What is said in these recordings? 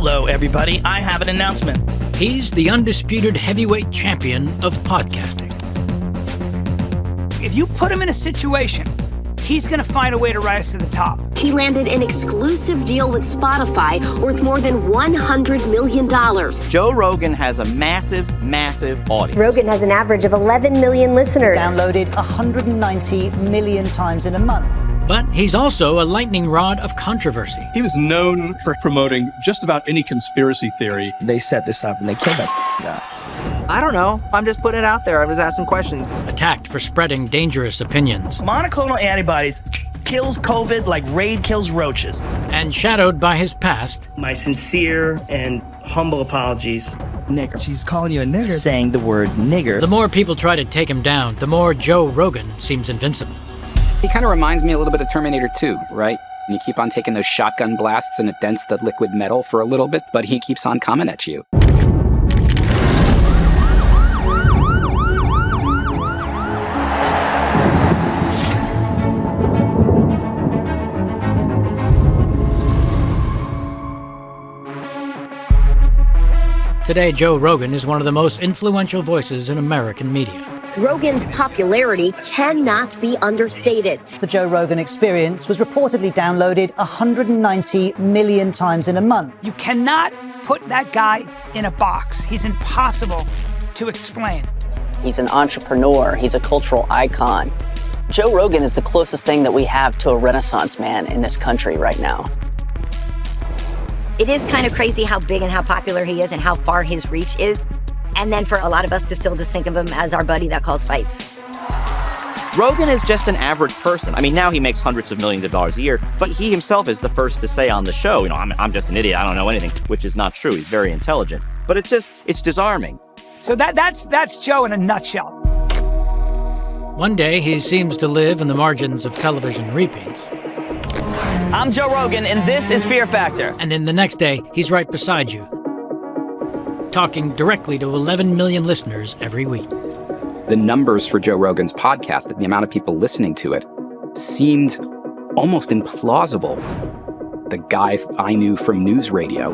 Hello, everybody. I have an announcement. He's the undisputed heavyweight champion of podcasting. If you put him in a situation, he's going to find a way to rise to the top. He landed an exclusive deal with Spotify worth more than $100 million. Joe Rogan has a massive audience. Rogan has an average of 11 million listeners. Downloaded 190 million times in a month. But he's also a lightning rod of controversy. He was known for promoting just about any conspiracy theory. They set this up and they killed that guy. I don't know. I'm just putting it out there. I was asking questions. Attacked for spreading dangerous opinions. Monoclonal antibodies kills COVID like Raid kills roaches. And shadowed by his past. My sincere and humble apologies. Nigger. She's calling you a nigger. Saying the word nigger. The more people try to take him down, the more Joe Rogan seems invincible. He kind of reminds me a little bit of Terminator 2, right? And you keep on taking those shotgun blasts and it dents the liquid metal for a little bit, but he keeps on coming at you. Today, Joe Rogan is one of the most influential voices in American media. Rogan's popularity cannot be understated. The Joe Rogan Experience was reportedly downloaded 190 million times in a month. You cannot put that guy in a box. He's impossible to explain. He's an entrepreneur. He's a cultural icon. Joe Rogan is the closest thing that we have to a Renaissance man in this country right now. It is kind of crazy how big and how popular he is and how far his reach is. And then for a lot of us to still just think of him as our buddy that calls fights. Rogan is just an average person. I mean, now he makes hundreds of millions of dollars a year, but he himself is the first to say on the show, I'm just an idiot, I don't know anything, which is not true. He's very intelligent. But it's disarming. So that's Joe in a nutshell. One day, he seems to live in the margins of television repeats. I'm Joe Rogan, and this is Fear Factor. And then the next day, he's right beside you, talking directly to 11 million listeners every week. The numbers for Joe Rogan's podcast, the amount of people listening to it, seemed almost implausible. The guy I knew from news radio,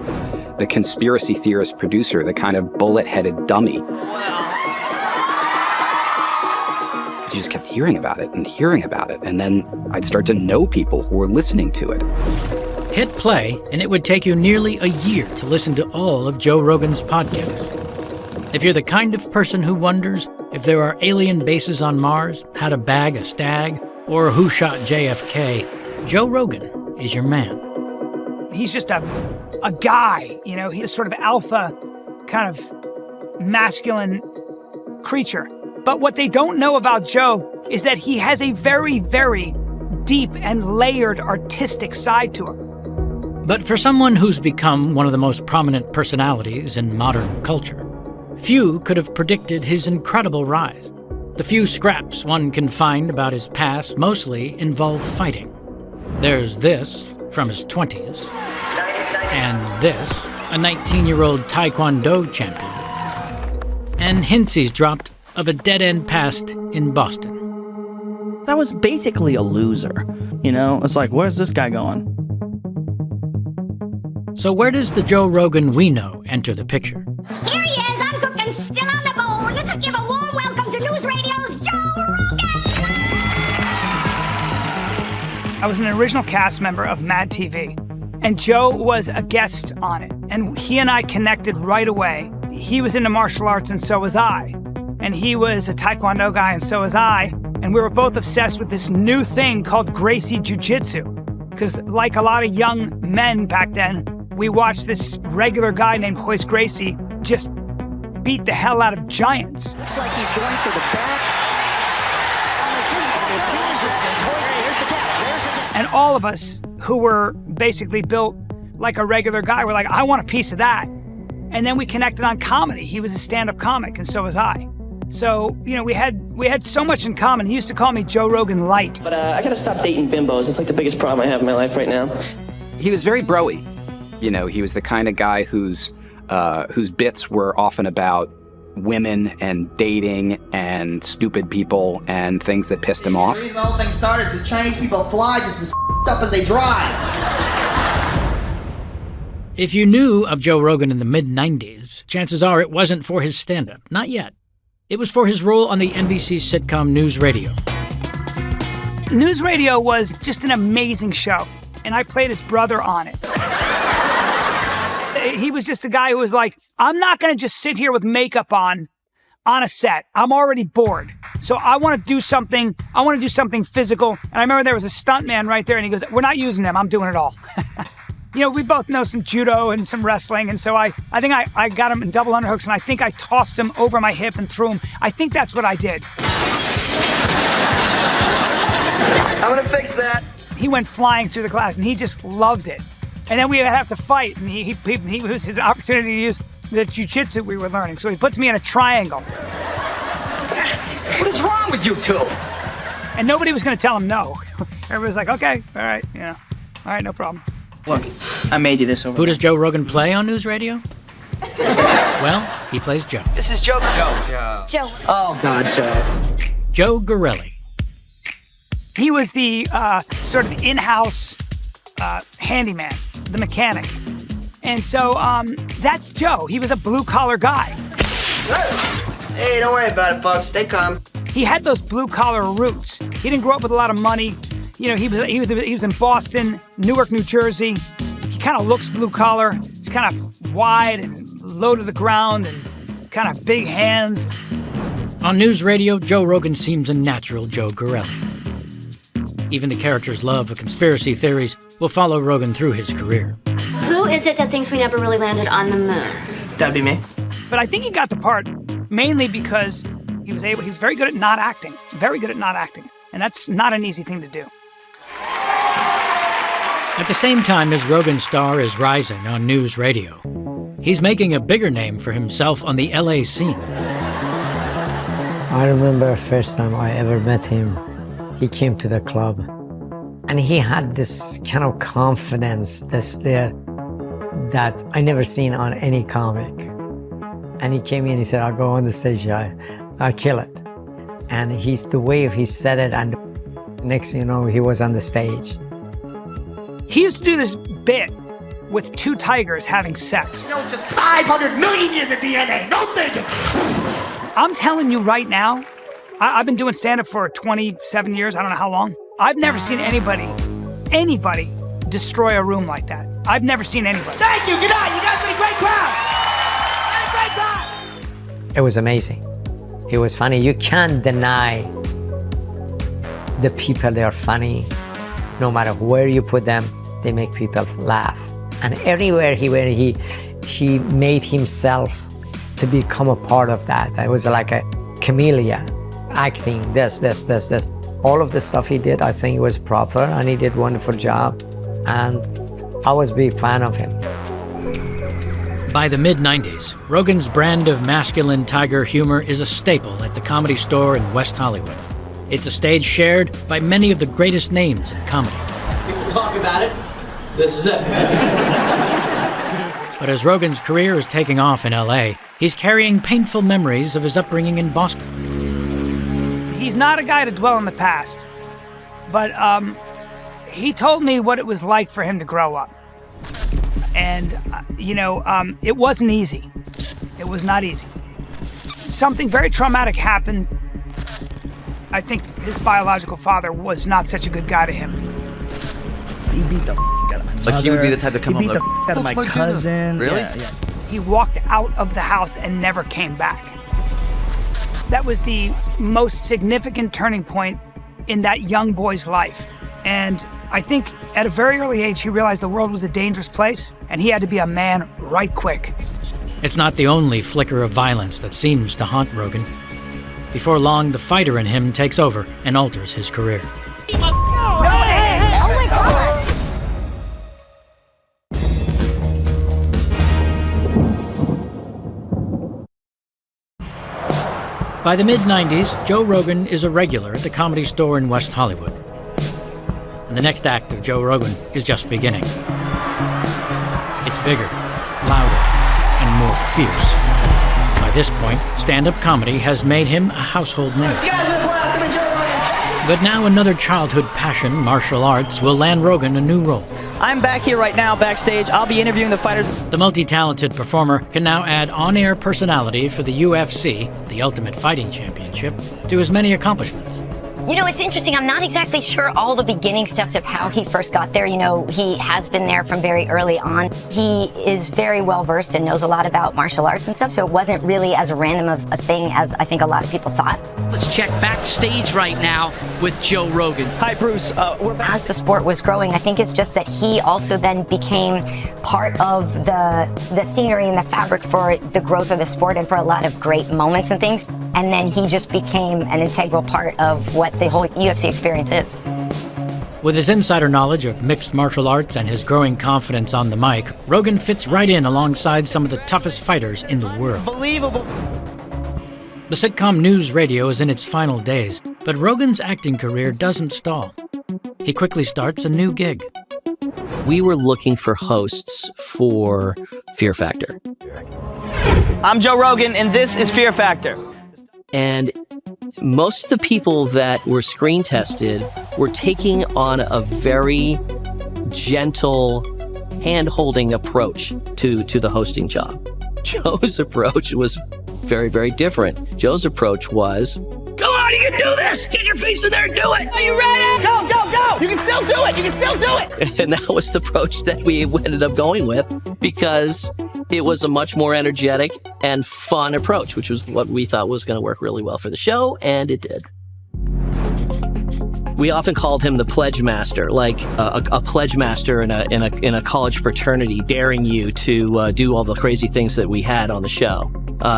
the conspiracy theorist producer, the kind of bullet-headed dummy. You just kept hearing about it, and then I'd start to know people who were listening to it. Hit play, and it would take you nearly a year to listen to all of Joe Rogan's podcasts. If you're the kind of person who wonders if there are alien bases on Mars, how to bag a stag, or who shot JFK, Joe Rogan is your man. He's just a guy, he's a sort of alpha kind of masculine creature. But what they don't know about Joe is that he has a very, very deep and layered artistic side to him. But for someone who's become one of the most prominent personalities in modern culture, few could have predicted his incredible rise. The few scraps one can find about his past mostly involve fighting. There's this from his 20s, and this, a 19-year-old Taekwondo champion, and hints he's dropped of a dead-end past in Boston. I was basically a loser, It's like, where's this guy going? So where does the Joe Rogan we know enter the picture? Here he is, uncooked and still on the bone. Give a warm welcome to News Radio's Joe Rogan! I was an original cast member of Mad TV, and Joe was a guest on it. And he and I connected right away. He was into martial arts, and so was I. And he was a Taekwondo guy, and so was I. And we were both obsessed with this new thing called Gracie Jiu-Jitsu. Because like a lot of young men back then, we watched this regular guy named Royce Gracie just beat the hell out of giants. Looks like he's going for the back. And all of us who were basically built like a regular guy were like, I want a piece of that. And then we connected on comedy. He was a stand-up comic, and so was I. So, we had so much in common. He used to call me Joe Rogan Light. But I gotta stop dating bimbos. It's like the biggest problem I have in my life right now. He was very bro-y. He was the kind of guy whose bits were often about women and dating and stupid people and things that pissed him off. The reason the whole thing started is the Chinese people fly just as up as they drive. If you knew of Joe Rogan in the mid-90s, chances are it wasn't for his stand-up. Not yet. It was for his role on the NBC sitcom News Radio. News Radio was just an amazing show, and I played his brother on it. He was just a guy who was like, I'm not going to just sit here with makeup on a set. I'm already bored. So I want to do something. I want to do something physical. And I remember there was a stuntman right there, and he goes, we're not using him. I'm doing it all. You know, we both know some judo and some wrestling, and so I think I got him in double underhooks, and I think I tossed him over my hip and threw him. I think that's what I did. I'm gonna fix that. He went flying through the glass, and he just loved it. And then we would have to fight, and he was his opportunity to use the jiu-jitsu we were learning. So he puts me in a triangle. What is wrong with you two? And nobody was going to tell him no. Everybody was like, okay, all right, all right, no problem. Look, I made you this over. Who does Joe Rogan play on News Radio? Well, he plays Joe. This is Joe. Joe. Oh, God, Joe. Joe Gorelli. He was the sort of in-house handyman, the mechanic. And so that's Joe. He was a blue-collar guy. Hey, don't worry about it, folks. Stay calm. He had those blue-collar roots. He didn't grow up with a lot of money. You know, he was in Boston, Newark, New Jersey. He kind of looks blue-collar. He's kind of wide and low to the ground and kind of big hands. On News Radio, Joe Rogan seems a natural Joe Gorelli. Even the character's love of conspiracy theories will follow Rogan through his career. Who is it that thinks we never really landed on the moon? That'd be me. But I think he got the part mainly because he was very good at not acting. Very good at not acting. And that's not an easy thing to do. At the same time as Rogan's star is rising on News Radio, he's making a bigger name for himself on the LA scene. I remember the first time I ever met him. He came to the club, and he had this kind of confidence that I never seen on any comic. And he came in, he said, I'll go on the stage, I'll kill it. And the way he said it, and next thing you know, he was on the stage. He used to do this bit with two tigers having sex. You know, just 500 million years of DNA, no thinking. I'm telling you right now, I've been doing stand-up for 27 years, I don't know how long. I've never seen anybody destroy a room like that. I've never seen anybody. Thank you, good night, you guys been a great crowd. Had a great time. It was amazing. It was funny. You can't deny the people, they are funny. No matter where you put them, they make people laugh. And everywhere he went, he made himself to become a part of that. It was like a chameleon, acting, this. All of the stuff he did, I think it was proper, and he did a wonderful job. And I was a big fan of him. By the mid-90s, Rogan's brand of masculine tiger humor is a staple at the Comedy Store in West Hollywood. It's a stage shared by many of the greatest names in comedy. People talk about it. This is it. But as Rogan's career is taking off in LA, he's carrying painful memories of his upbringing in Boston. He's not a guy to dwell on the past, but he told me what it was like for him to grow up. And, it wasn't easy. It was not easy. Something very traumatic happened. I think his biological father was not such a good guy to him. He beat the out of my mother. Like he would be the type to come home He beat the out of my cousin. Really? Yeah. He walked out of the house and never came back. That was the most significant turning point in that young boy's life. And I think at a very early age, he realized the world was a dangerous place, and he had to be a man right quick. It's not the only flicker of violence that seems to haunt Rogan. Before long, the fighter in him takes over and alters his career. Oh my God! By the mid-90s, Joe Rogan is a regular at the Comedy Store in West Hollywood. And the next act of Joe Rogan is just beginning. It's bigger, louder, and more fierce. By this point, stand-up comedy has made him a household name. But now another childhood passion, martial arts, will land Rogan a new role. I'm back here right now backstage. I'll be interviewing the fighters. The multi-talented performer can now add on-air personality for the UFC, the Ultimate Fighting Championship, to his many accomplishments. You know, it's interesting. I'm not exactly sure all the beginning steps of how he first got there. You know, he has been there from very early on. He is very well versed and knows a lot about martial arts and stuff, so it wasn't really as random of a thing as I think a lot of people thought. Let's check backstage right now with Joe Rogan. Hi, Bruce. As the sport was growing, I think it's just that he also then became part of the scenery and the fabric for the growth of the sport and for a lot of great moments and things. And then he just became an integral part of what the whole UFC experience is. With his insider knowledge of mixed martial arts and his growing confidence on the mic, Rogan fits right in alongside some of the toughest fighters in the world. Unbelievable. The sitcom News Radio is in its final days, but Rogan's acting career doesn't stall. He quickly starts a new gig. We were looking for hosts for Fear Factor. I'm Joe Rogan, and this is Fear Factor. And most of the people that were screen tested were taking on a very gentle, hand-holding approach to the hosting job. Joe's approach was very, very different. Joe's approach was, Come on, you can do this! Get your face in there and do it! Are you ready? Go, go, go! You can still do it! You can still do it! and that was the approach that we ended up going with because it was a much more energetic and fun approach, which was what we thought was going to work really well for the show, and it did. We often called him the pledge master, like a pledge master in a college fraternity, daring you to do all the crazy things that we had on the show.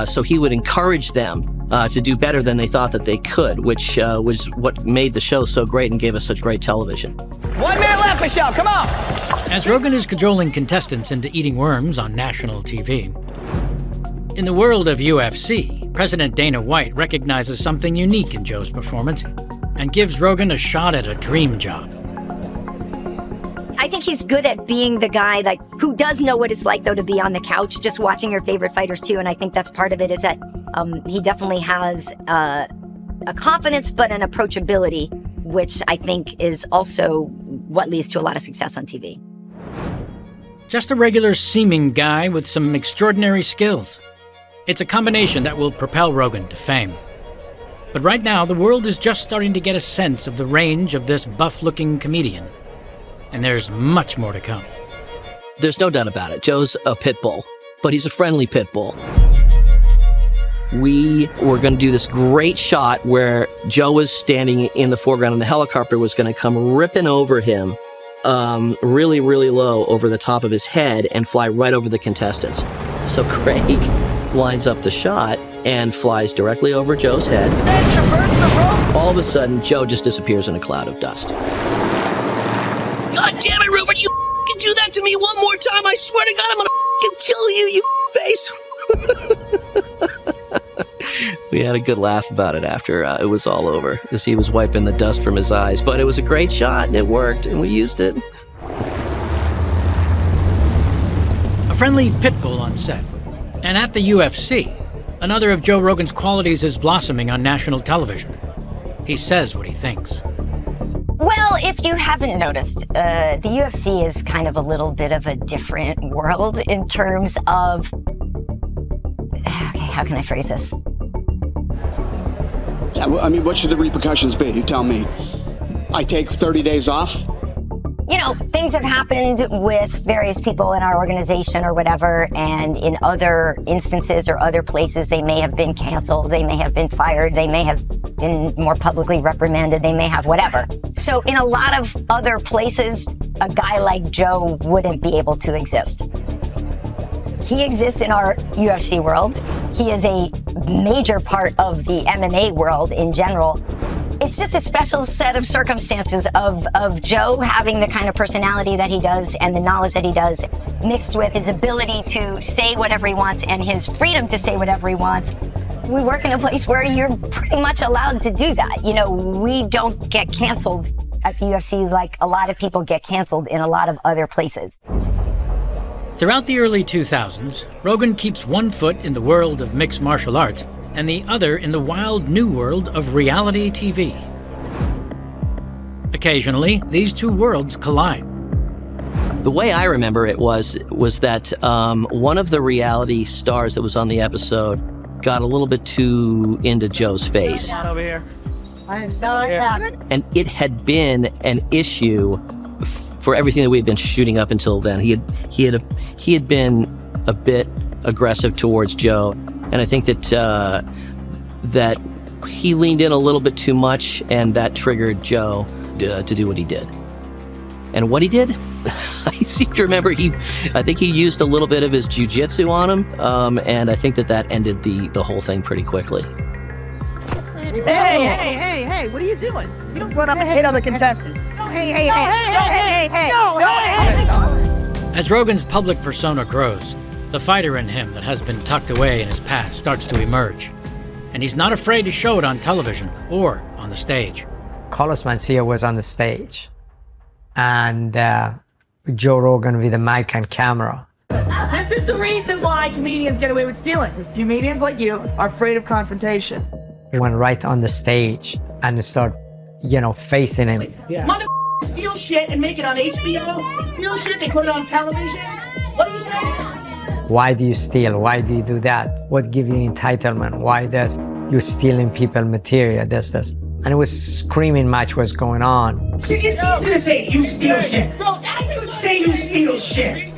So he would encourage them to do better than they thought that they could, which was what made the show so great and gave us such great television. 1 minute left, Michelle, come on! As Rogan is cajoling contestants into eating worms on national TV, in the world of UFC, President Dana White recognizes something unique in Joe's performance and gives Rogan a shot at a dream job. I think he's good at being the guy who does know what it's like, though, to be on the couch, just watching your favorite fighters, too. And I think that's part of it, is that he definitely has a confidence, but an approachability, which I think is also what leads to a lot of success on TV. Just a regular seeming guy with some extraordinary skills. It's a combination that will propel Rogan to fame. But right now, the world is just starting to get a sense of the range of this buff-looking comedian. And there's much more to come. There's no doubt about it. Joe's a pit bull, but he's a friendly pit bull. We were going to do this great shot where Joe was standing in the foreground and the helicopter was going to come ripping over him really, really low over the top of his head and fly right over the contestants. So Craig lines up the shot and flies directly over Joe's head. All of a sudden, Joe just disappears in a cloud of dust. God damn it, Rupert, you can do that to me one more time. I swear to God, I'm gonna kill you, you face. We had a good laugh about it after it was all over, as he was wiping the dust from his eyes. But it was a great shot, and it worked, and we used it. A friendly pit bull on set. And at the UFC, another of Joe Rogan's qualities is blossoming on national television. He says what he thinks. Well, if you haven't noticed, the UFC is kind of a little bit of a different world in terms of... Okay, how can I phrase this? Yeah, I mean, what should the repercussions be? You tell me. I take 30 days off? You know, things have happened with various people in our organization or whatever, and in other instances or other places, they may have been canceled, they may have been fired, they may have been more publicly reprimanded, they may have whatever. So in a lot of other places, a guy like Joe wouldn't be able to exist. He exists in our UFC world. He is a major part of the MMA world in general. It's just a special set of circumstances of Joe having the kind of personality that he does and the knowledge that he does, mixed with his ability to say whatever he wants and his freedom to say whatever he wants. We work in a place where you're pretty much allowed to do that. You know, we don't get canceled at the UFC like a lot of people get canceled in a lot of other places. Throughout the early 2000s, Rogan keeps one foot in the world of mixed martial arts and the other in the wild new world of reality TV. Occasionally, these two worlds collide. The way I remember it was that one of the reality stars that was on the episode got a little bit too into Joe's face. Over here. And it had been an issue for everything that we had been shooting up until then. He had been a bit aggressive towards Joe, and I think that that he leaned in a little bit too much, and that triggered Joe to do what he did. And what he did, I seem to remember I think he used a little bit of his jiu-jitsu on him, and I think that ended the whole thing pretty quickly. Hey, what are you doing? You don't run up and hit other contestants. Hey. As Rogan's public persona grows, the fighter in him that has been tucked away in his past starts to emerge. And he's not afraid to show it on television or on the stage. Carlos Mencia was on the stage, and Joe Rogan with a mic and camera. This is the reason why comedians get away with stealing. Because comedians like you are afraid of confrontation. He went right on the stage and start, facing him. Mother steal shit and make it on HBO. Steal shit, they put it on television. What do you say? Why do you steal? Why do you do that? What give you entitlement? Why does you stealing people material? This. And it was screaming match was going on. It's easy to say you steal shit. Bro, I could say you steal shit.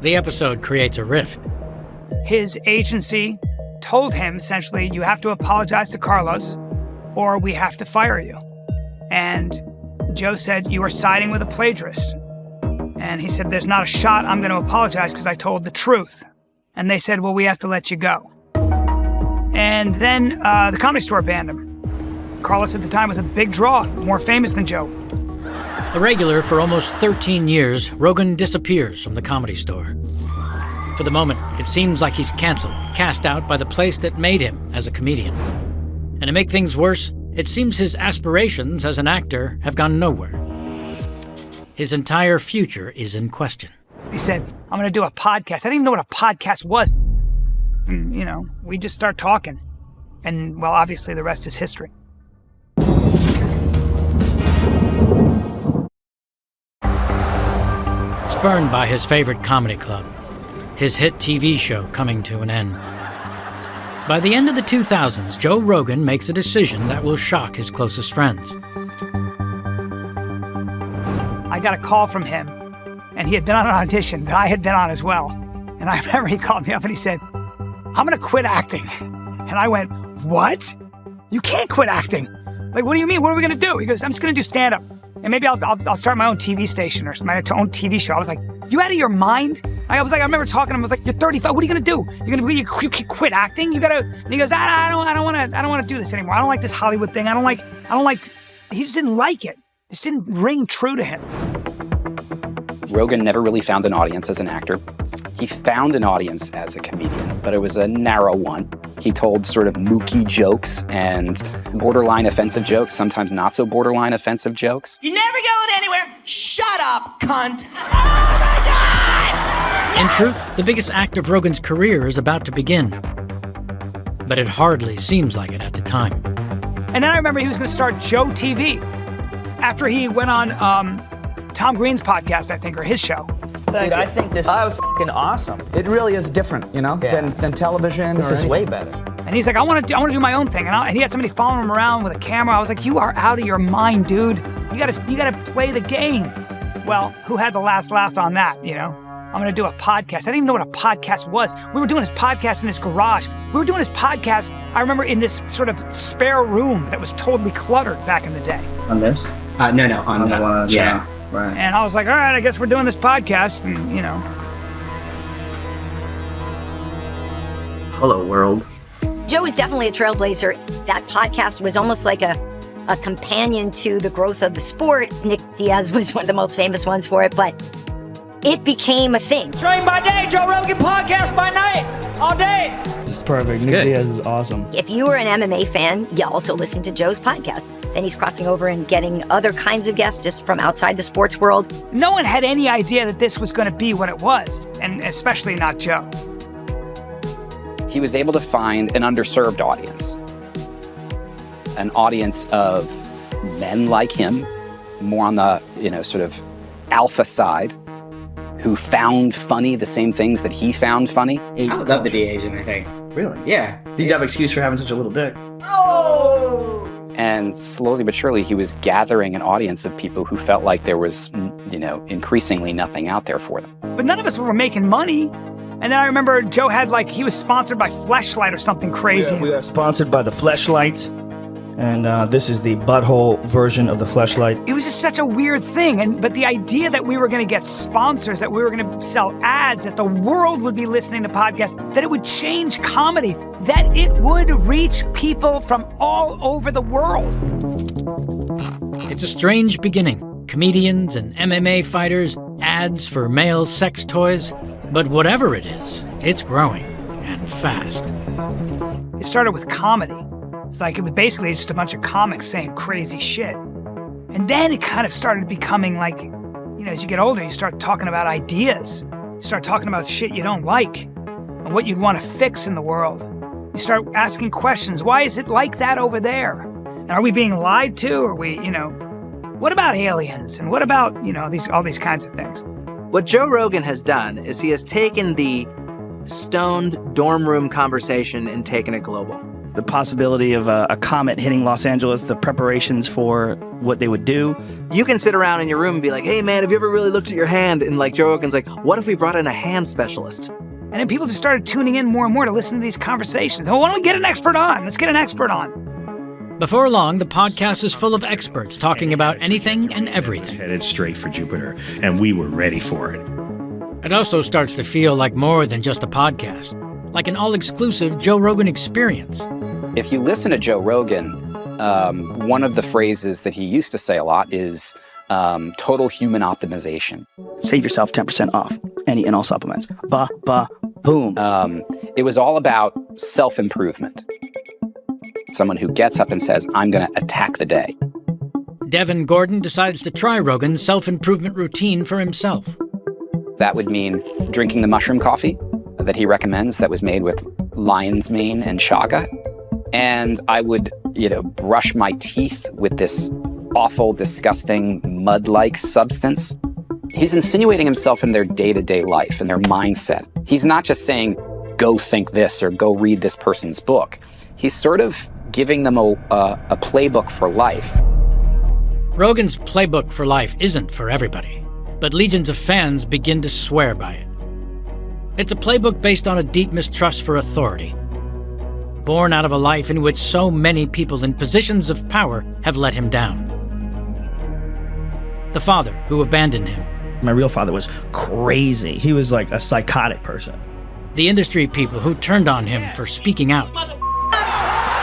The episode creates a rift. His agency told him, essentially, you have to apologize to Carlos or we have to fire you. And Joe said, you are siding with a plagiarist. And he said, there's not a shot I'm going to apologize because I told the truth. And they said, well, we have to let you go. And then the Comedy Store banned him. Carlos at the time was a big draw, more famous than Joe. A regular for almost 13 years, Rogan disappears from the Comedy Store. For the moment, it seems like he's canceled, cast out by the place that made him as a comedian. And to make things worse, it seems his aspirations as an actor have gone nowhere. His entire future is in question. He said, I'm going to do a podcast. I didn't even know what a podcast was. And, we just start talking. And, well, obviously the rest is history. Spurned by his favorite comedy club, his hit TV show coming to an end. By the end of the 2000s, Joe Rogan makes a decision that will shock his closest friends. I got a call from him, and he had been on an audition that I had been on as well. And I remember he called me up and he said, I'm gonna quit acting. And I went, what? You can't quit acting. Like, what do you mean? What are we gonna do? He goes, I'm just gonna do stand-up. And maybe I'll start my own TV station or my own TV show. I was like, you out of your mind? I remember talking to him, I was like, you're 35, what are you gonna do? You quit acting? And he goes, I don't wanna do this anymore. I don't like this Hollywood thing. I don't like, he just didn't like it. It just didn't ring true to him. Rogan never really found an audience as an actor. He found an audience as a comedian, but it was a narrow one. He told sort of mooky jokes and borderline offensive jokes, sometimes not so borderline offensive jokes. You're never going anywhere. Shut up, cunt. Oh my God! In truth, the biggest act of Rogan's career is about to begin. But it hardly seems like it at the time. And then I remember he was going to start Joe TV after he went on Tom Green's podcast, I think, or his show. Dude, I think this is fucking awesome. It really is different, than television. This is way better. And he's like, I want to do my own thing. And he had somebody following him around with a camera. I was like, you are out of your mind, dude. You gotta play the game. Well, who had the last laugh on that? I'm gonna do a podcast. I didn't even know what a podcast was. We were doing his podcast in this garage. We were doing his podcast, I remember, in this sort of spare room that was totally cluttered back in the day. On this? No, on the one. yeah. Right. And I was like, all right, I guess we're doing this podcast, and Hello, world. Joe was definitely a trailblazer. That podcast was almost like a companion to the growth of the sport. Nick Diaz was one of the most famous ones for it, but it became a thing. Train by day, Joe Rogan podcast by night, all day. This is perfect. Nick Diaz is awesome. If you were an MMA fan, you also listen to Joe's podcast. Then he's crossing over and getting other kinds of guests just from outside the sports world. No one had any idea that this was going to be what it was, and especially not Joe. He was able to find an underserved audience, an audience of men like him, more on the, sort of alpha side who found funny the same things that he found funny. I would love to be Asian, I think. Really? Yeah. You'd have an excuse for having such a little dick. And slowly but surely, he was gathering an audience of people who felt like there was, increasingly nothing out there for them. But none of us were making money. And then I remember Joe had he was sponsored by Fleshlight or something crazy. We are sponsored by the Fleshlight, and this is the butthole version of the Fleshlight. It was just such a weird thing. But the idea that we were going to get sponsors, that we were going to sell ads, that the world would be listening to podcasts, that it would change comedy, that it would reach people from all over the world. It's a strange beginning. Comedians and MMA fighters, ads for male sex toys. But whatever it is, it's growing, and fast. It started with comedy. It's it was basically just a bunch of comics saying crazy shit. And then it kind of started becoming as you get older, you start talking about ideas. You start talking about shit you don't like and what you'd want to fix in the world. You start asking questions. Why is it like that over there? And are we being lied to? Are we, what about aliens? And what about, all these kinds of things? What Joe Rogan has done is he has taken the stoned dorm room conversation and taken it global. The possibility of a comet hitting Los Angeles, the preparations for what they would do. You can sit around in your room and be like, hey man, have you ever really looked at your hand? And Joe Rogan's like, what if we brought in a hand specialist? And then people just started tuning in more and more to listen to these conversations. Oh, why don't we get an expert on? Let's get an expert on. Before long, the podcast is full of experts talking about anything and everything. Headed straight for Jupiter, and we were ready for it. It also starts to feel like more than just a podcast, like an all-exclusive Joe Rogan experience. If you listen to Joe Rogan, one of the phrases that he used to say a lot is total human optimization. Save yourself 10% off any and all supplements. Boom. It was all about self-improvement. Someone who gets up and says, I'm going to attack the day. Devin Gordon decides to try Rogan's self-improvement routine for himself. That would mean drinking the mushroom coffee that he recommends that was made with lion's mane and chaga. And I would, brush my teeth with this awful, disgusting, mud-like substance. He's insinuating himself in their day-to-day life and their mindset. He's not just saying, go think this or go read this person's book. He's sort of giving them a playbook for life. Rogan's playbook for life isn't for everybody, but legions of fans begin to swear by it. It's a playbook based on a deep mistrust for authority, born out of a life in which so many people in positions of power have let him down. The father who abandoned him. My real father was crazy. He was like a psychotic person. The industry people who turned on him for speaking out.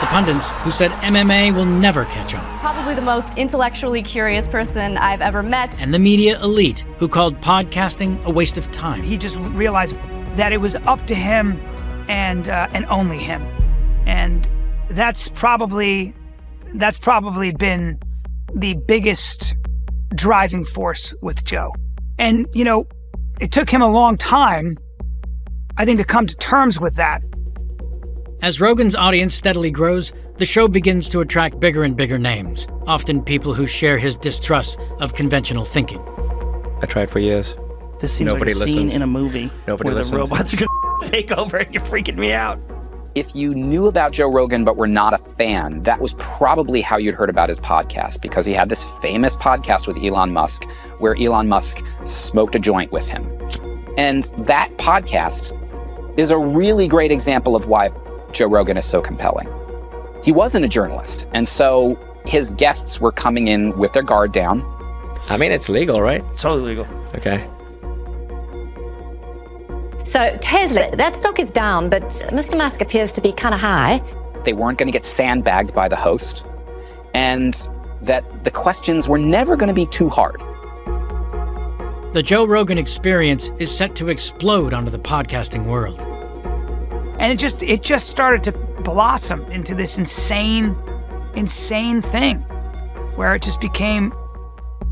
The pundits who said MMA will never catch on. Probably the most intellectually curious person I've ever met. And the media elite who called podcasting a waste of time. He just realized that it was up to him and only him. And that's probably been the biggest driving force with Joe. And, it took him a long time, I think, to come to terms with that. As Rogan's audience steadily grows, the show begins to attract bigger and bigger names, often people who share his distrust of conventional thinking. I tried for years. This seems like a scene in a movie where the robots are going to take over and you're freaking me out. If you knew about Joe Rogan but were not a fan, that was probably how you'd heard about his podcast, because he had this famous podcast with Elon Musk where Elon Musk smoked a joint with him. And that podcast is a really great example of why Joe Rogan is so compelling. He wasn't a journalist, and so his guests were coming in with their guard down. I mean, it's legal, right? It's totally legal. Okay. So Tesla, that stock is down, but Mr. Musk appears to be kind of high. They weren't going to get sandbagged by the host, and that the questions were never going to be too hard. The Joe Rogan experience is set to explode onto the podcasting world. And it just started to blossom into this insane thing where it just became,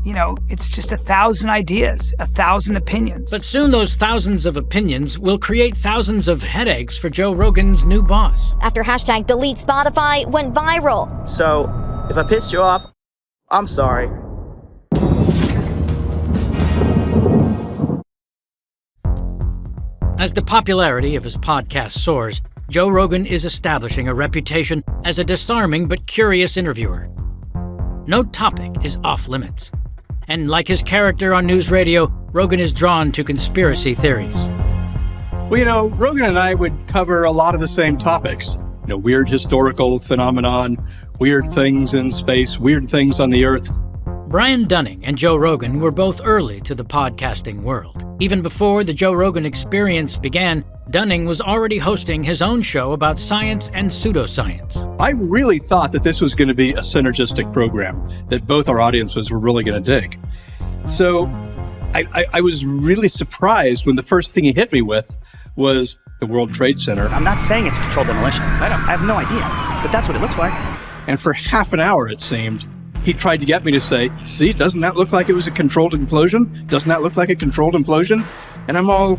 it's just 1,000 ideas, 1,000 opinions. But soon those thousands of opinions will create thousands of headaches for Joe Rogan's new boss. After hashtag delete Spotify went viral. So, if I pissed you off, I'm sorry. As the popularity of his podcast soars, Joe Rogan is establishing a reputation as a disarming but curious interviewer. No topic is off limits. And like his character on news radio, Rogan is drawn to conspiracy theories. Well, Rogan and I would cover a lot of the same topics. Weird historical phenomenon, weird things in space, weird things on the Earth. Brian Dunning and Joe Rogan were both early to the podcasting world. Even before the Joe Rogan Experience began, Dunning was already hosting his own show about science and pseudoscience. I really thought that this was going to be a synergistic program that both our audiences were really going to dig. So I was really surprised when the first thing he hit me with was the World Trade Center. I'm not saying it's a controlled demolition. I have no idea, but that's what it looks like. And for half an hour, it seemed, he tried to get me to say, see, doesn't that look like it was a controlled implosion? Doesn't that look like a controlled implosion? And I'm all,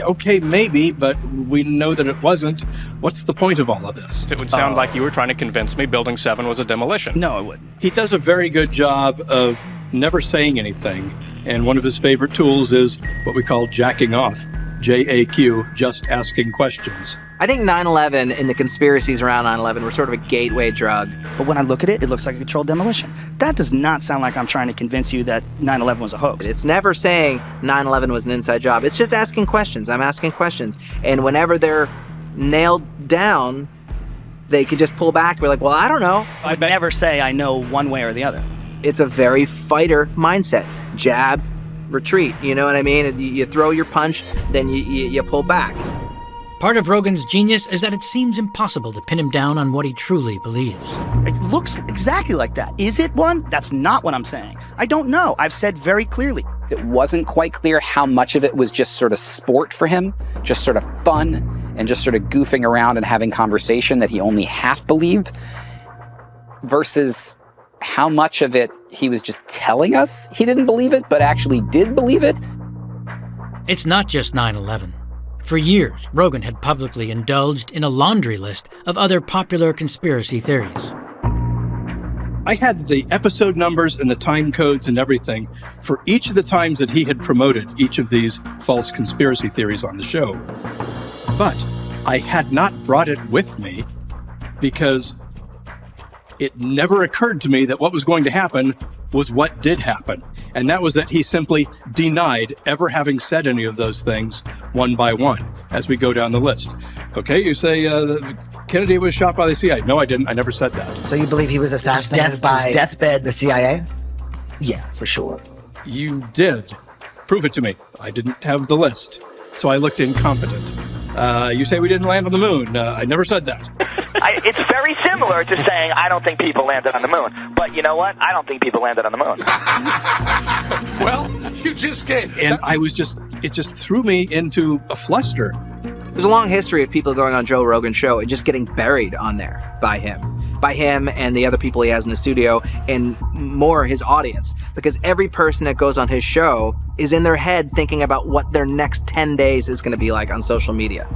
okay, maybe, but we know that it wasn't. What's the point of all of this? It would sound like you were trying to convince me Building 7 was a demolition. No, it wouldn't. He does a very good job of never saying anything. And one of his favorite tools is what we call jacking off. JAQ, just asking questions. I think 9/11 and the conspiracies around 9/11 were sort of a gateway drug. But when I look at it, it looks like a controlled demolition. That does not sound like I'm trying to convince you that 9/11 was a hoax. It's never saying 9/11 was an inside job. It's just asking questions. I'm asking questions. And whenever they're nailed down, they could just pull back and be like, well, I don't know. I would never say I know one way or the other. It's a very fighter mindset. Jab, retreat, you know what I mean? You throw your punch, then you pull back. Part of Rogan's genius is that it seems impossible to pin him down on what he truly believes. It looks exactly like that. Is it one? That's not what I'm saying. I don't know. I've said very clearly. It wasn't quite clear how much of it was just sort of sport for him, just sort of fun, and just sort of goofing around and having conversation that he only half believed, versus how much of it he was just telling us he didn't believe it, but actually did believe it. It's not just 9/11. For years, Rogan had publicly indulged in a laundry list of other popular conspiracy theories. I had the episode numbers and the time codes and everything for each of the times that he had promoted each of these false conspiracy theories on the show. But I had not brought it with me because it never occurred to me that what was going to happen was what did happen. And that was that he simply denied ever having said any of those things one by one as we go down the list. Okay, you say Kennedy was shot by the CIA. No, I didn't. I never said that. So you believe he was assassinated by his deathbed. the CIA? Yeah, for sure. You did. Prove it to me. I didn't have the list. So I looked incompetent. You say we didn't land on the moon. I never said that. It's very similar to saying I don't think people landed on the moon. But you know what? I don't think people landed on the moon. Well, you just gave. And it just threw me into a fluster. There's a long history of people going on Joe Rogan's show and just getting buried on there by him and the other people he has in the studio, and more his audience. Because every person that goes on his show is in their head thinking about what their next 10 days is going to be like on social media.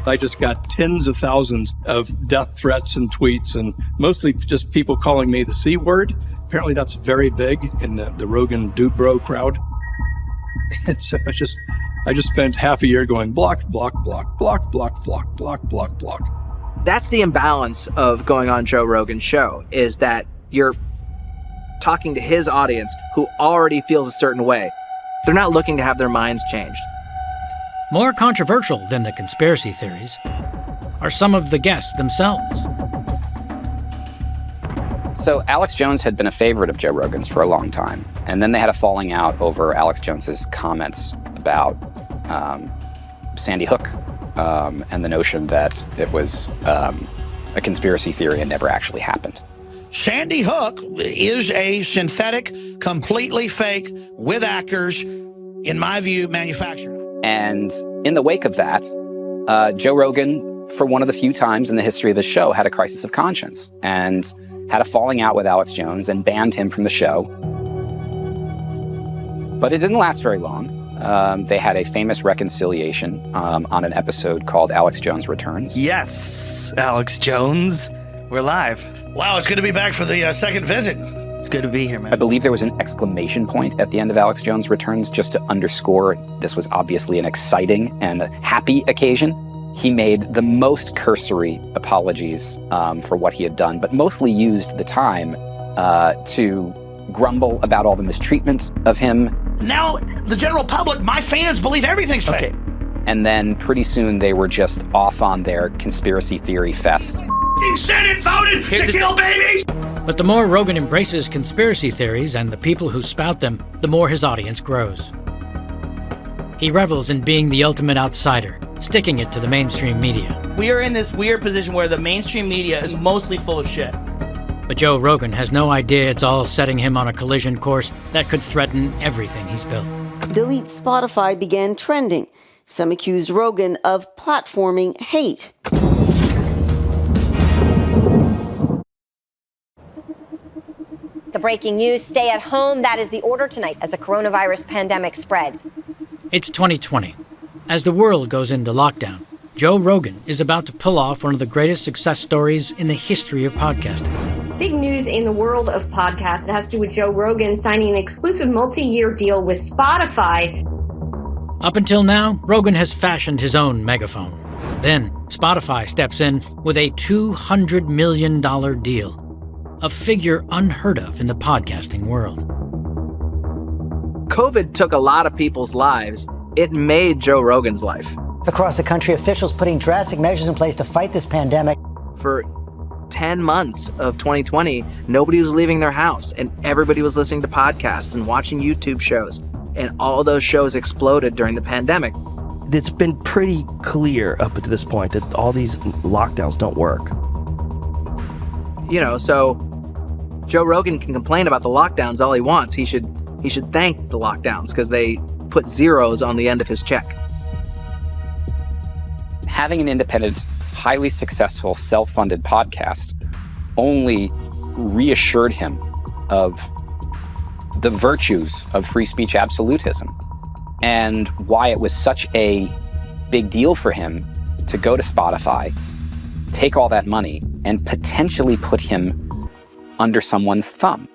I just got tens of thousands of death threats and tweets, and mostly just people calling me the C word. Apparently that's very big in the Rogan Dude Bro crowd. And so I just spent half a year going block, block, block, block, block, block, block, block, block. That's the imbalance of going on Joe Rogan's show, is that you're talking to his audience who already feels a certain way. They're not looking to have their minds changed. More controversial than the conspiracy theories are some of the guests themselves. So Alex Jones had been a favorite of Joe Rogan's for a long time. And then they had a falling out over Alex Jones's comments about Sandy Hook and the notion that it was a conspiracy theory and never actually happened. Sandy Hook is a synthetic, completely fake, with actors, in my view, manufactured. And in the wake of that, Joe Rogan, for one of the few times in the history of the show, had a crisis of conscience and had a falling out with Alex Jones and banned him from the show. But it didn't last very long. They had a famous reconciliation on an episode called Alex Jones Returns. Yes, Alex Jones. We're live. Wow, it's good to be back for the second visit. It's good to be here, man. I believe there was an exclamation point at the end of Alex Jones Returns just to underscore this was obviously an exciting and a happy occasion. He made the most cursory apologies for what he had done, but mostly used the time to grumble about all the mistreatment of him. Now, the general public, my fans, believe everything's fake. And then pretty soon they were just off on their conspiracy theory fest. Senate voted to kill babies! But the more Rogan embraces conspiracy theories and the people who spout them, the more his audience grows. He revels in being the ultimate outsider, sticking it to the mainstream media. We are in this weird position where the mainstream media is mostly full of shit. But Joe Rogan has no idea it's all setting him on a collision course that could threaten everything he's built. Delete Spotify began trending. Some accused Rogan of platforming hate. The breaking news, stay at home. That is the order tonight as the coronavirus pandemic spreads. It's 2020. As the world goes into lockdown, Joe Rogan is about to pull off one of the greatest success stories in the history of podcasting. Big news in the world of podcasts. It has to do with Joe Rogan signing an exclusive multi-year deal with Spotify. Up until now, Rogan has fashioned his own megaphone. Then, Spotify steps in with a $200 million deal, a figure unheard of in the podcasting world. COVID took a lot of people's lives. It made Joe Rogan's life. Across the country, officials putting drastic measures in place to fight this pandemic. For 10 months of 2020, nobody was leaving their house, and everybody was listening to podcasts and watching YouTube shows. And all those shows exploded during the pandemic. It's been pretty clear up to this point that all these lockdowns don't work. You know, so Joe Rogan can complain about the lockdowns all he wants. He should thank the lockdowns because they put zeros on the end of his check. Having an independent, highly successful, self-funded podcast only reassured him of the virtues of free speech absolutism and why it was such a big deal for him to go to Spotify, take all that money, and potentially put him under someone's thumb.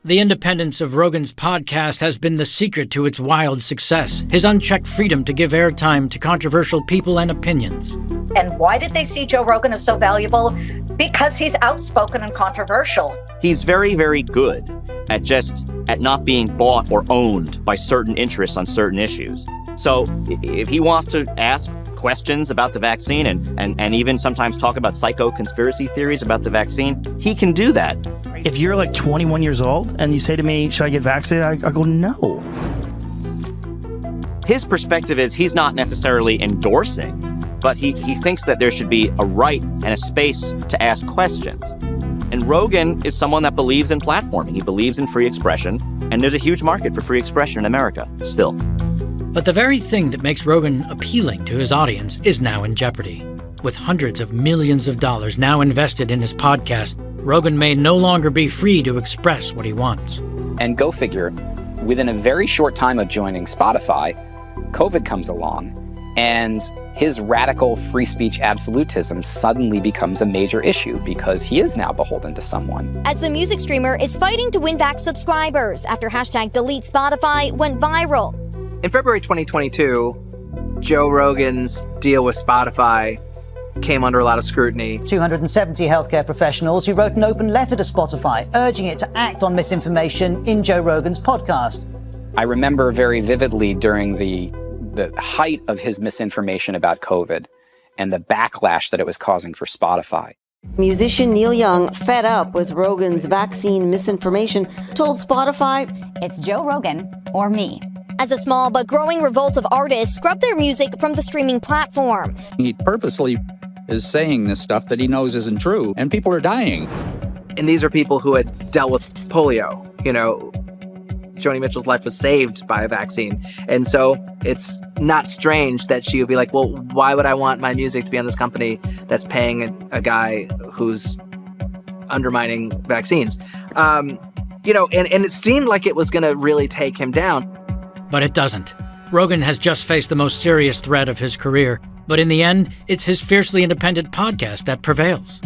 The independence of Rogan's podcast has been the secret to its wild success, his unchecked freedom to give airtime to controversial people and opinions. And why did they see Joe Rogan as so valuable? Because he's outspoken and controversial. He's very, very good at not being bought or owned by certain interests on certain issues. So if he wants to ask questions about the vaccine and even sometimes talk about psycho conspiracy theories about the vaccine, he can do that. If you're like 21 years old and you say to me, should I get vaccinated? I go, no. His perspective is he's not necessarily endorsing, but he thinks that there should be a right and a space to ask questions. And Rogan is someone that believes in platforming. He believes in free expression, and there's a huge market for free expression in America, still. But the very thing that makes Rogan appealing to his audience is now in jeopardy. With hundreds of millions of dollars now invested in his podcast, Rogan may no longer be free to express what he wants. And go figure, within a very short time of joining Spotify, COVID comes along, and his radical free speech absolutism suddenly becomes a major issue because he is now beholden to someone. As the music streamer is fighting to win back subscribers after hashtag Delete Spotify went viral. In February 2022, Joe Rogan's deal with Spotify came under a lot of scrutiny. 270 healthcare professionals who wrote an open letter to Spotify urging it to act on misinformation in Joe Rogan's podcast. I remember very vividly during the height of his misinformation about COVID and the backlash that it was causing for Spotify. Musician Neil Young, fed up with Rogan's vaccine misinformation, told Spotify, "It's Joe Rogan or me." As a small but growing revolt of artists scrub their music from the streaming platform. He purposely is saying this stuff that he knows isn't true, and people are dying. And these are people who had dealt with polio. You know, Joni Mitchell's life was saved by a vaccine. And so it's not strange that she would be like, well, why would I want my music to be on this company that's paying a guy who's undermining vaccines? You know, and it seemed like it was going to really take him down. But it doesn't. Rogan has just faced the most serious threat of his career. But in the end, it's his fiercely independent podcast that prevails.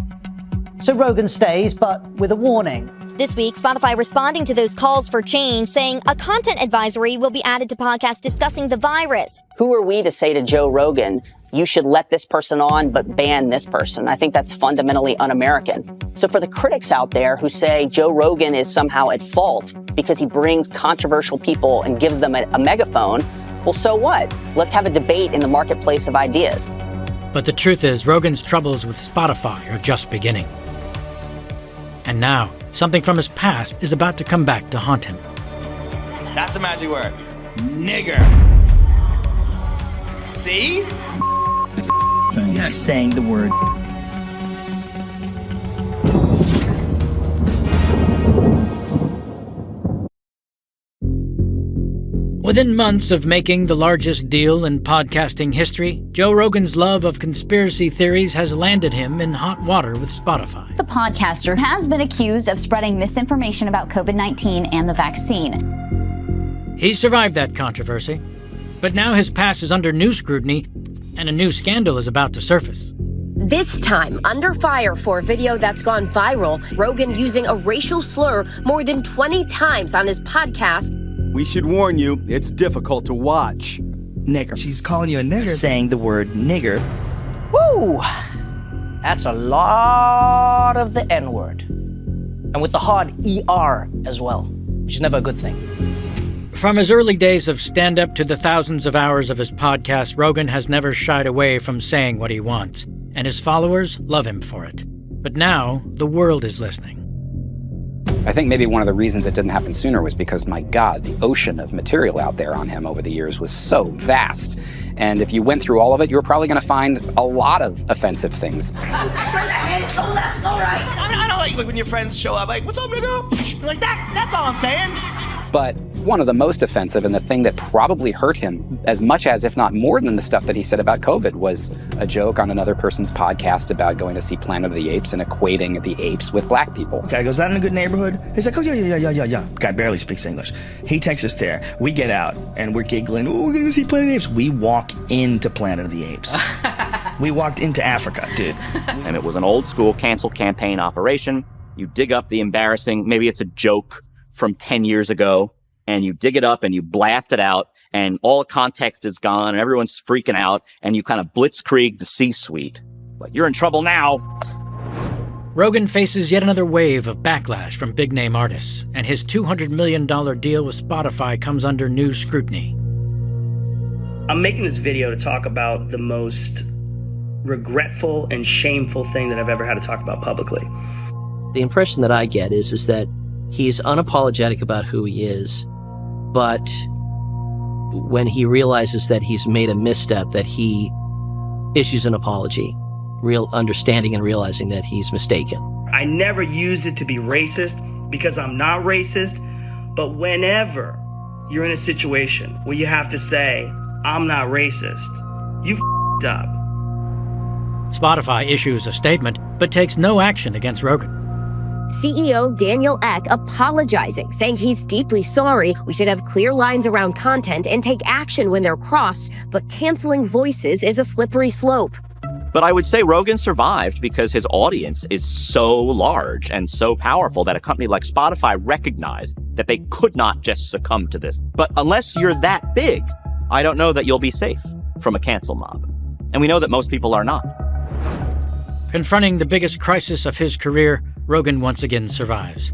So Rogan stays, but with a warning. This week, Spotify responding to those calls for change, saying a content advisory will be added to podcasts discussing the virus. Who are we to say to Joe Rogan, you should let this person on, but ban this person? I think that's fundamentally un-American. So for the critics out there who say Joe Rogan is somehow at fault because he brings controversial people and gives them a megaphone, well, so what? Let's have a debate in the marketplace of ideas. But the truth is, Rogan's troubles with Spotify are just beginning. And now, something from his past is about to come back to haunt him. That's a magic word. Nigger. See? Yes. Saying the word. Within months of making the largest deal in podcasting history, Joe Rogan's love of conspiracy theories has landed him in hot water with Spotify. The podcaster has been accused of spreading misinformation about COVID-19 and the vaccine. He survived that controversy, but now his past is under new scrutiny, and a new scandal is about to surface. This time, under fire for a video that's gone viral, Rogan using a racial slur more than 20 times on his podcast. We should warn you, it's difficult to watch. Nigger. She's calling you a nigger. Saying the word nigger. Woo! That's a lot of the N-word. And with the hard ER as well, which is never a good thing. From his early days of stand-up to the thousands of hours of his podcast, Rogan has never shied away from saying what he wants, and his followers love him for it. But now, the world is listening. I think maybe one of the reasons it didn't happen sooner was because, my God, the ocean of material out there on him over the years was so vast. And if you went through all of it, you were probably going to find a lot of offensive things. Straight ahead, no left, no right. I don't like when your friends show up like, what's up, nigga? Like that, that's all I'm saying. But one of the most offensive, and the thing that probably hurt him as much as, if not more than the stuff that he said about COVID, was a joke on another person's podcast about going to see Planet of the Apes and equating the apes with black people. Guy goes, that in a good neighborhood? He's like, oh, yeah. Guy barely speaks English. He takes us there. We get out, and we're giggling. Oh, we're going to see Planet of the Apes. We walk into Planet of the Apes. We walked into Africa, dude. And it was an old school cancel campaign operation. You dig up the embarrassing, maybe it's a joke from 10 years ago, and you dig it up and you blast it out, and all context is gone and everyone's freaking out, and you kind of blitzkrieg the C-suite. But you're in trouble now. Rogan faces yet another wave of backlash from big-name artists, and his $200 million deal with Spotify comes under new scrutiny. I'm making this video to talk about the most regretful and shameful thing that I've ever had to talk about publicly. The impression that I get is that he's unapologetic about who he is, but when he realizes that he's made a misstep, that he issues an apology, real understanding and realizing that he's mistaken. I never use it to be racist because I'm not racist, but whenever you're in a situation where you have to say, I'm not racist, you f***ed up. Spotify issues a statement, but takes no action against Rogan. CEO Daniel Ek apologizing, saying he's deeply sorry. We should have clear lines around content and take action when they're crossed, but canceling voices is a slippery slope. But I would say Rogan survived because his audience is so large and so powerful that a company like Spotify recognized that they could not just succumb to this. But unless you're that big, I don't know that you'll be safe from a cancel mob. And we know that most people are not. Confronting the biggest crisis of his career, Rogan once again survives.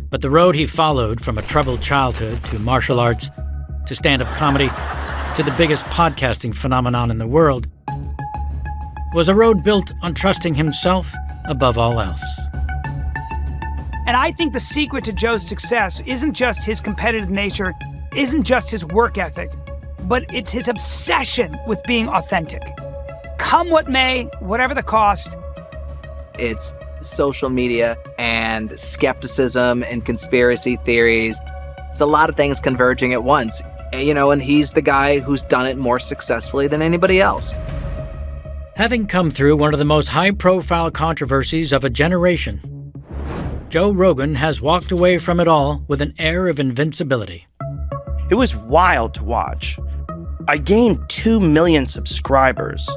But the road he followed, from a troubled childhood to martial arts to stand-up comedy to the biggest podcasting phenomenon in the world, was a road built on trusting himself above all else. And I think the secret to Joe's success isn't just his competitive nature, isn't just his work ethic, but it's his obsession with being authentic. Come what may, whatever the cost. It's social media and skepticism and conspiracy theories. It's a lot of things converging at once, and he's the guy who's done it more successfully than anybody else. Having come through one of the most high-profile controversies of a generation, Joe Rogan has walked away from it all with an air of invincibility. It was wild to watch. I gained 2 million subscribers.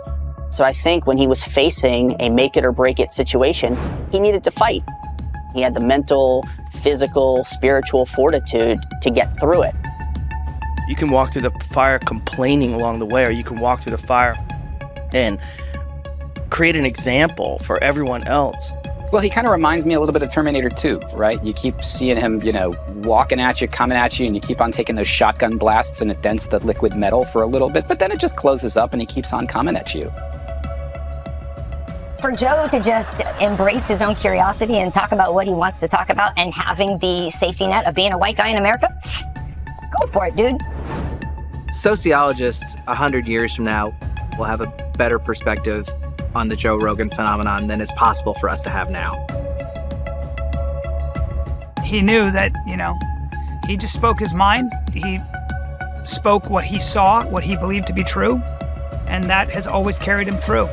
So I think when he was facing a make it or break it situation, he needed to fight. He had the mental, physical, spiritual fortitude to get through it. You can walk through the fire complaining along the way, or you can walk through the fire and create an example for everyone else. Well, he kind of reminds me a little bit of Terminator 2, right? You keep seeing him, walking at you, coming at you, and you keep on taking those shotgun blasts and it dents the liquid metal for a little bit, but then it just closes up and he keeps on coming at you. For Joe to just embrace his own curiosity and talk about what he wants to talk about and having the safety net of being a white guy in America, go for it, dude. Sociologists 100 years from now will have a better perspective on the Joe Rogan phenomenon than it's possible for us to have now. He knew that, he just spoke his mind. He spoke what he saw, what he believed to be true, and that has always carried him through.